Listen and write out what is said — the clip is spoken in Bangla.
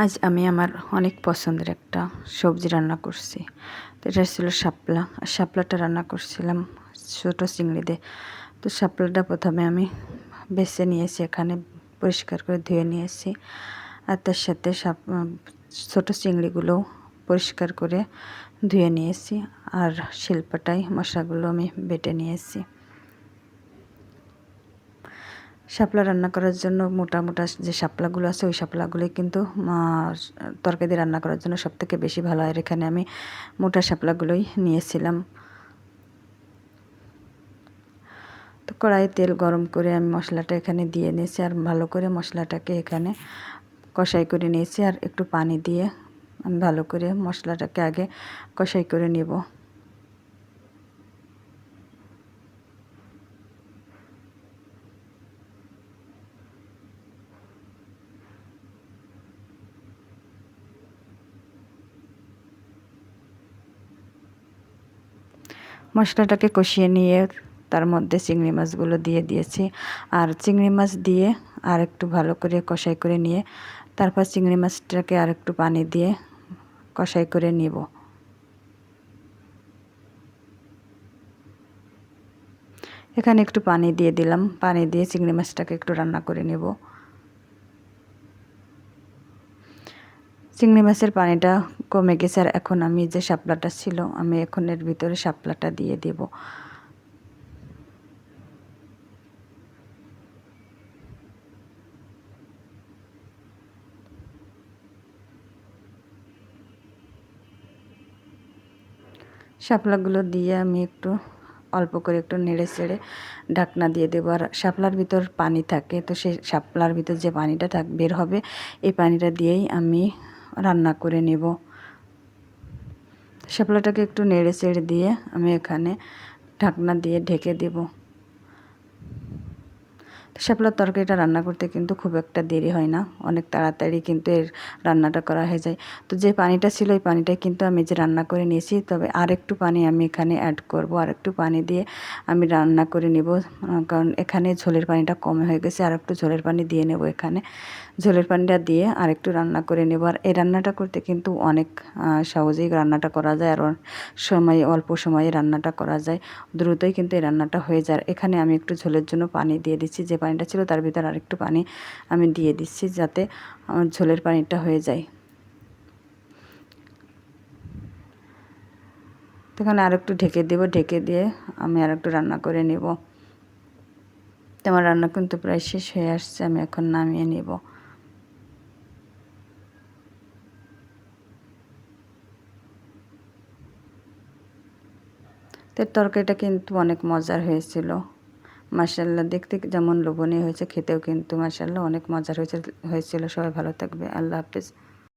আজ আমি আমার অনেক পছন্দের একটা সবজি রান্না করছি। তো এটা ছিল শাপলা। আর শাপলাটা রান্না করছিলাম ছোটো চিংড়ি দিয়ে। তো শাপলাটা প্রথমে আমি বেছে নিয়েছি, এখানে পরিষ্কার করে ধুয়ে নিয়েছি। আর তার সাথে ছোটো চিংড়িগুলো পরিষ্কার করে ধুয়ে নিয়েছি। আর শিলপাটায় মশলাগুলো আমি বেটে নিয়েছি। শাপলা রান্না করার জন্য মোটা মোটা যে শাপলাগুলো আছে ওই শাপলাগুলোই কিন্তু তরকারি দিয়ে রান্না করার জন্য সবথেকে বেশি ভালো হয়। এখানে আমি মোটা শাপলাগুলোই নিয়েছিলাম। তো কড়াইয়ে তেল গরম করে আমি মশলাটা এখানে দিয়ে নিয়েছি, আর ভালো করে মশলাটাকে এখানে কষাই করে নিয়েছি। আর একটু পানি দিয়ে আমি ভালো করে মশলাটাকে আগে কষাই করে নেব। মশলাটাকে কষিয়ে নিয়ে তার মধ্যে চিংড়ি মাছগুলো দিয়ে দিয়েছি। আর চিংড়ি মাছ দিয়ে আর একটু ভালো করে কষাই করে নিয়ে তারপর চিংড়ি মাছটাকে আর একটু পানি দিয়ে কষাই করে নিব। এখানে একটু পানি দিয়ে দিলাম, পানি দিয়ে চিংড়ি মাছটাকে একটু রান্না করে নেব। চিংড়ি মাছের পানিটা কমে গেছে, আর এখন আমি যে শাপলাটা ছিল আমি এখন এর ভিতরে শাপলাটা দিয়ে দেব। শাপলাগুলো দিয়ে আমি একটু অল্প করে একটু নেড়ে চেড়ে ঢাকনা দিয়ে দেবো। আর শাপলার ভিতর পানি থাকে, তো সেই শাপলার ভিতর যে পানিটা বের হবে এই পানিটা দিয়েই আমি রান্না করে নেব। শাপলাটাকে একটু নেড়ে চেড়ে দিয়ে আমি এখানে ঢাকনা দিয়ে ঢেকে দেব। শাপলার তরকারিটা রান্না করতে কিন্তু খুব একটা দেরি হয় না, অনেক তাড়াতাড়ি কিন্তু এর রান্নাটা করা হয়ে যায়। তো যে পানিটা ছিল ওই পানিটাই কিন্তু আমি যে রান্না করে নিয়েছি, তবে আর একটু পানি আমি এখানে অ্যাড করব। আর একটু পানি দিয়ে আমি রান্না করে নেব, কারণ এখানে ঝোলের পানিটা কম হয়ে গেছে। আর একটু ঝোলের পানি দিয়ে নেব, এখানে ঝোলের পানিটা দিয়ে আর একটু রান্না করে নেব। আর এই রান্নাটা করতে কিন্তু অনেক সহজেই রান্নাটা করা যায়, আর অল্প সময়ে রান্নাটা করা যায়, দ্রুতই কিন্তু এই রান্নাটা হয়ে যায়। এখানে আমি একটু ঝোলের জন্য পানি দিয়ে দিচ্ছি, যে পানিটা ছিল তার ভিতর আরেকটু পানি আমি দিয়ে দিচ্ছি যাতে আমার ঝোলের পানিটা হয়ে যায়। তো এখানে আরেকটু ঢেকে দেব, ঢেকে দিয়ে আমি আরেকটু রান্না করে নেব। তো আমার রান্না কিন্তু প্রায় শেষ হয়ে আসছে, আমি এখন নামিয়ে নেব। তো তরকারিটা কিন্তু অনেক মজার হয়েছিল, মাশাআল্লাহ। দেখতে যেমন লোভনীয় হয়েছে, খেতেও কিন্তু মাশাআল্লাহ অনেক মজার হয়েছিল। সবাই ভালো থাকবে, আল্লাহ হাফেজ।